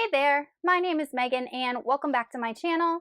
Hey there, my name is Megan and welcome back to my channel.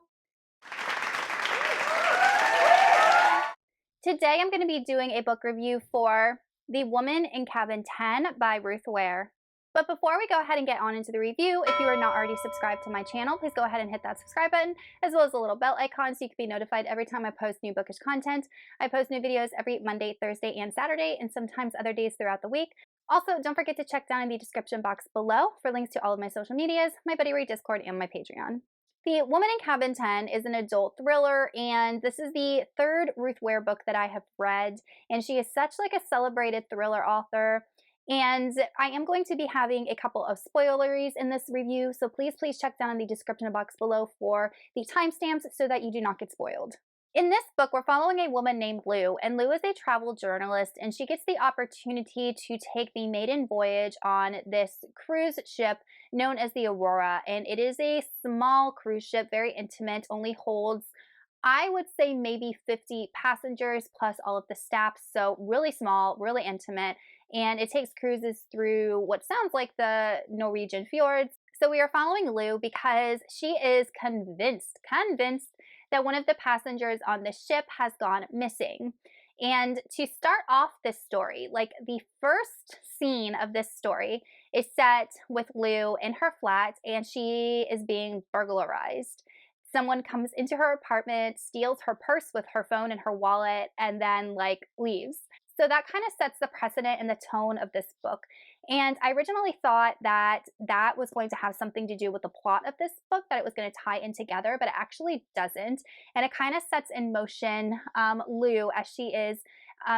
Today I'm going to be doing a book review for The Woman in Cabin 10 by Ruth Ware. But before we go ahead and get on into the review, if you are not already subscribed to my channel, please go ahead and hit that subscribe button, as well as the little bell icon so you can be notified every time I post new bookish content. I post new videos every Monday, Thursday, and Saturday, and sometimes other days throughout the week. Also, don't forget to check down in the description box below for links to all of my social medias, my Buddy Read Discord, and my Patreon. The Woman in Cabin 10 is an adult thriller, and this is the third Ruth Ware book that I have read, and she is such like a celebrated thriller author. And I am going to be having a couple of spoileries in this review, so please check down in the description box below for the timestamps so that you do not get spoiled. In this book, we're following a woman named Lou, and Lou is a travel journalist, and she gets the opportunity to take the maiden voyage on this cruise ship known as the Aurora, and it is a small cruise ship, very intimate, only holds, I would say, maybe 50 passengers plus all of the staff, so really small, really intimate, and it takes cruises through what sounds like the Norwegian fjords. So we are following Lou because she is convinced that one of the passengers on the ship has gone missing. And to start off this story, like the first scene of this story is set with Lou in her flat and she is being burglarized. Someone comes into her apartment, steals her purse with her phone and her wallet, and then leaves. So that kind of sets the precedent and the tone of this book. And I originally thought that that was going to have something to do with the plot of this book, that it was going to tie in together, but it actually doesn't. And it kind of sets in motion Lou as she is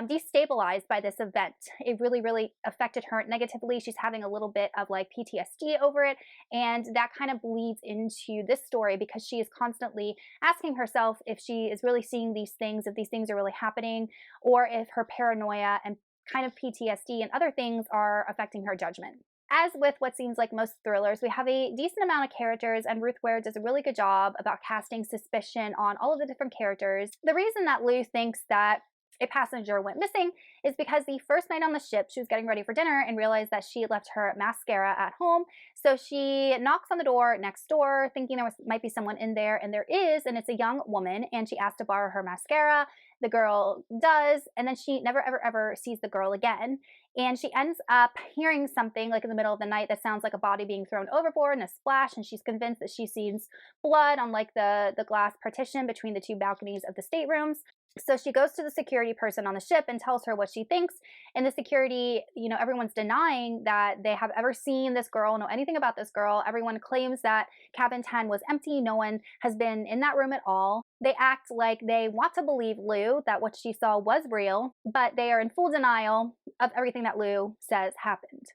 destabilized by this event. It really affected her negatively. She's having a little bit of PTSD over it, and that kind of bleeds into this story because she is constantly asking herself if she is really seeing these things, if these things are really happening, or if her paranoia and kind of PTSD and other things are affecting her judgment. As with what seems like most thrillers, we have a decent amount of characters, and Ruth Ware does a really good job about casting suspicion on all of the different characters. The reason that Lou thinks that a passenger went missing is because the first night on the ship, she was getting ready for dinner and realized that she left her mascara at home. So she knocks on the door next door, thinking there might be someone in there, and there is, and it's a young woman, and she asked to borrow her mascara. The girl does, and then she never ever sees the girl again. And she ends up hearing something in the middle of the night that sounds like a body being thrown overboard and a splash, and she's convinced that she sees blood on the glass partition between the two balconies of the staterooms. So she goes to the security person on the ship and tells her what she thinks. And the security, everyone's denying that they have ever seen this girl, know anything about this girl. Everyone claims that cabin 10 was empty. No one has been in that room at all. They act like they want to believe Lou that what she saw was real, but they are in full denial of everything that Lou says happened.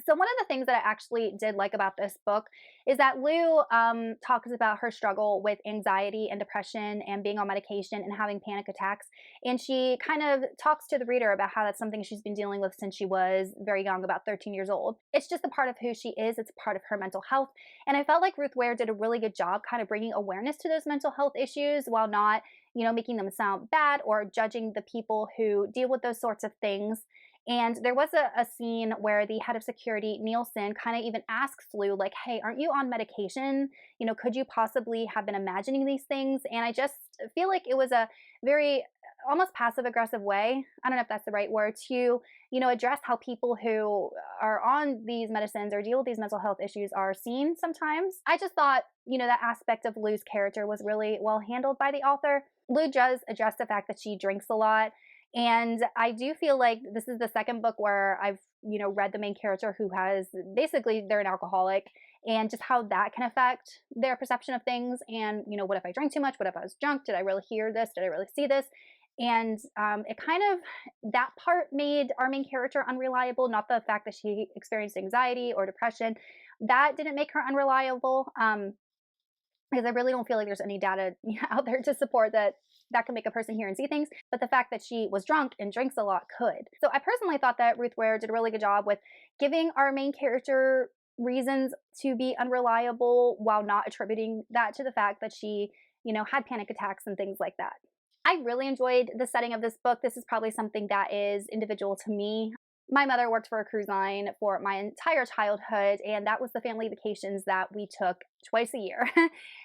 So one of the things that I actually did like about this book is that Lou talks about her struggle with anxiety and depression and being on medication and having panic attacks. And she kind of talks to the reader about how that's something she's been dealing with since she was very young, about 13 years old. It's just a part of who she is. It's a part of her mental health. And I felt like Ruth Ware did a really good job kind of bringing awareness to those mental health issues while not, making them sound bad or judging the people who deal with those sorts of things. And there was a scene where the head of security, Nielsen, kind of even asks Lou, hey, aren't you on medication? Could you possibly have been imagining these things? And I just feel like it was a very almost passive-aggressive way, I don't know if that's the right word, to, address how people who are on these medicines or deal with these mental health issues are seen sometimes. I just thought, that aspect of Lou's character was really well handled by the author. Lou does address the fact that she drinks a lot. And I do feel like this is the second book where I've, read the main character who has basically, they're an alcoholic, and just how that can affect their perception of things. And, what if I drank too much? What if I was drunk? Did I really hear this? Did I really see this? And it kind of, that part made our main character unreliable, not the fact that she experienced anxiety or depression. That didn't make her unreliable. Because I really don't feel like there's any data out there to support that can make a person hear and see things, but the fact that she was drunk and drinks a lot could. So I personally thought that Ruth Ware did a really good job with giving our main character reasons to be unreliable while not attributing that to the fact that she, had panic attacks and things like that. I really enjoyed the setting of this book. This is probably something that is individual to me. My mother worked for a cruise line for my entire childhood, and that was the family vacations that we took twice a year.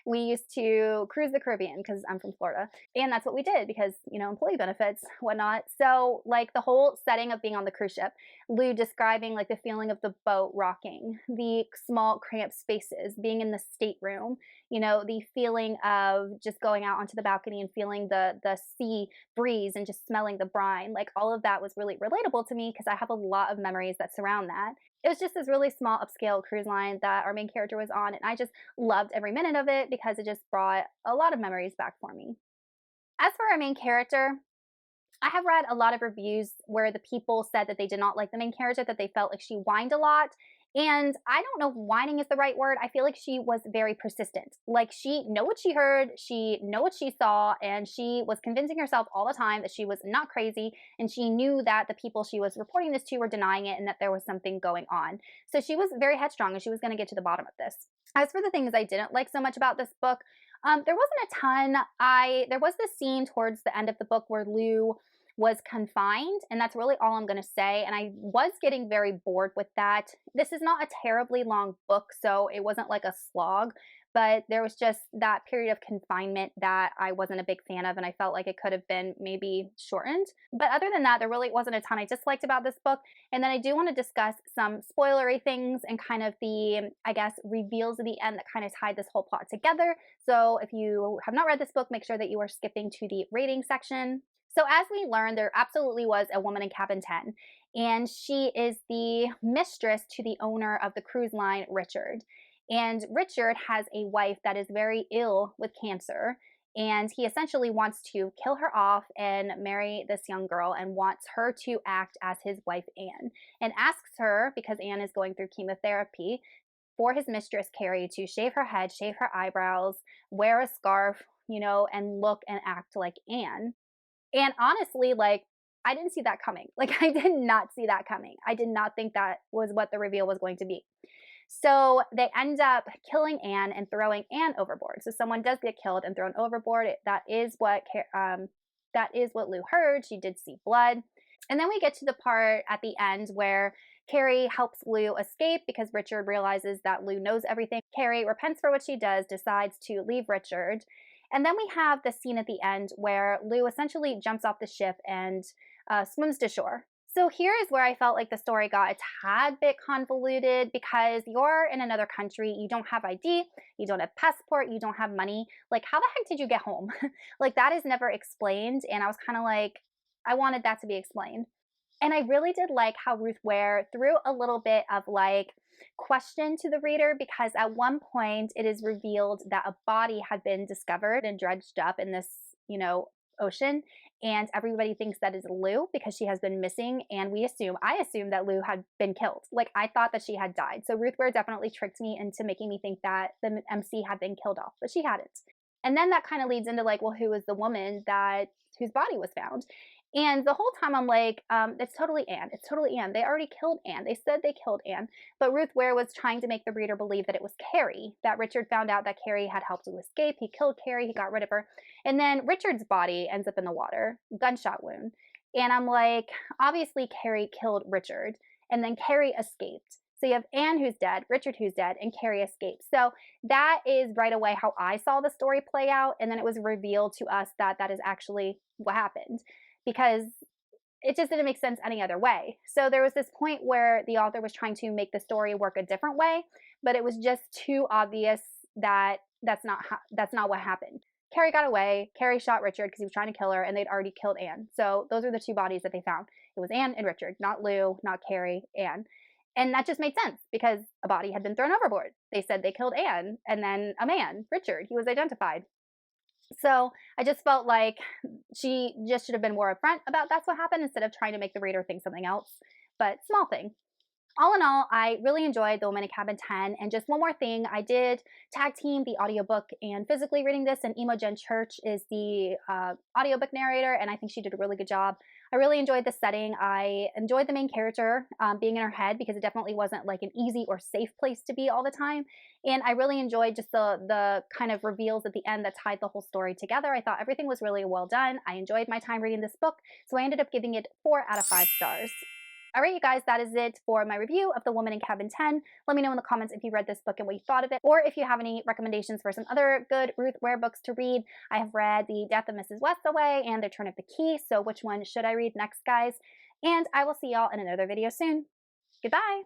We used to cruise the Caribbean because I'm from Florida, and that's what we did because, employee benefits, whatnot. So, like, the whole setting of being on the cruise ship, Lou describing like the feeling of the boat rocking, the small cramped spaces, being in the stateroom, the feeling of just going out onto the balcony and feeling the sea breeze and just smelling the brine. Like, all of that was really relatable to me because I have a lot of memories that surround that. It was just this really small upscale cruise line that our main character was on, and I just loved every minute of it because it just brought a lot of memories back for me. As for our main character, I have read a lot of reviews where the people said that they did not like the main character, that they felt like she whined a lot. And I don't know if whining is the right word. I feel like she was very persistent. Like, she know what she heard, she know what she saw, and she was convincing herself all the time that she was not crazy, and she knew that the people she was reporting this to were denying it and that there was something going on. So she was very headstrong and she was going to get to the bottom of this. As for the things I didn't like so much about this book, there wasn't a ton. There was this scene towards the end of the book where Lou was confined, and that's really all I'm going to say. And I was getting very bored with that. This is not a terribly long book, so it wasn't like a slog, but there was just that period of confinement that I wasn't a big fan of, and I felt like it could have been maybe shortened. But other than that, there really wasn't a ton I disliked about this book. And then I do want to discuss some spoilery things and kind of the, I guess, reveals at the end that kind of tied this whole plot together. So if you have not read this book, make sure that you are skipping to the rating section. So as we learned, there absolutely was a woman in cabin 10, and she is the mistress to the owner of the cruise line, Richard. And Richard has a wife that is very ill with cancer, and he essentially wants to kill her off and marry this young girl and wants her to act as his wife, Anne, and asks her, because Anne is going through chemotherapy, for his mistress, Carrie, to shave her head, shave her eyebrows, wear a scarf, and look and act like Anne. And honestly, like, I didn't see that coming. Like, I did not see that coming. I did not think that was what the reveal was going to be. So they end up killing Anne and throwing Anne overboard. So someone does get killed and thrown overboard. That is what Lou heard. She did see blood. And then we get to the part at the end where Carrie helps Lou escape because Richard realizes that Lou knows everything. Carrie repents for what she does, decides to leave Richard. And then we have the scene at the end where Lou essentially jumps off the ship and swims to shore. So here is where I felt like the story got a tad bit convoluted because you're in another country, you don't have ID, you don't have passport, you don't have money. Like, how the heck did you get home? Like, that is never explained, and I was kind of like, I wanted that to be explained. And I really did like how Ruth Ware threw a little bit of like question to the reader, because at one point it is revealed that a body had been discovered and dredged up in this, ocean, and everybody thinks that is Lou because she has been missing, and I assume that Lou had been killed. Like, I thought that she had died. So Ruth Ware definitely tricked me into making me think that the MC had been killed off, but she hadn't. And then that kind of leads into like, well, who is the woman whose body was found? And the whole time I'm like, it's totally Anne. It's totally Anne. They already killed Anne. They said they killed Anne. But Ruth Ware was trying to make the reader believe that it was Carrie, that Richard found out that Carrie had helped to escape. He killed Carrie. He got rid of her. And then Richard's body ends up in the water, gunshot wound. And I'm like, obviously Carrie killed Richard. And then Carrie escaped. So you have Anne who's dead, Richard who's dead, and Carrie escapes. So that is right away how I saw the story play out. And then it was revealed to us that that is actually what happened, because it just didn't make sense any other way. So there was this point where the author was trying to make the story work a different way, but it was just too obvious that that's not what happened. Carrie got away. Carrie shot Richard because he was trying to kill her, and they'd already killed Anne. So those are the two bodies that they found. It was Anne and Richard, not Lou, not Carrie, Anne. And that just made sense because a body had been thrown overboard. They said they killed Anne, and then a man, Richard, he was identified. So I just felt like she just should have been more upfront about that's what happened instead of trying to make the reader think something else. But small thing. All in all, I really enjoyed The Woman in Cabin 10. And just one more thing, I did tag team the audiobook and physically reading this, and Imogen Church is the audiobook narrator, and I think she did a really good job. I really enjoyed the setting. I enjoyed the main character being in her head, because it definitely wasn't like an easy or safe place to be all the time. And I really enjoyed just the kind of reveals at the end that tied the whole story together. I thought everything was really well done. I enjoyed my time reading this book, so I ended up giving it 4 out of 5 stars. All right, you guys, that is it for my review of The Woman in Cabin 10. Let me know in the comments if you read this book and what you thought of it, or if you have any recommendations for some other good Ruth Ware books to read. I have read The Death of Mrs. Westaway and The Turn of the Key, so which one should I read next, guys? And I will see y'all in another video soon. Goodbye!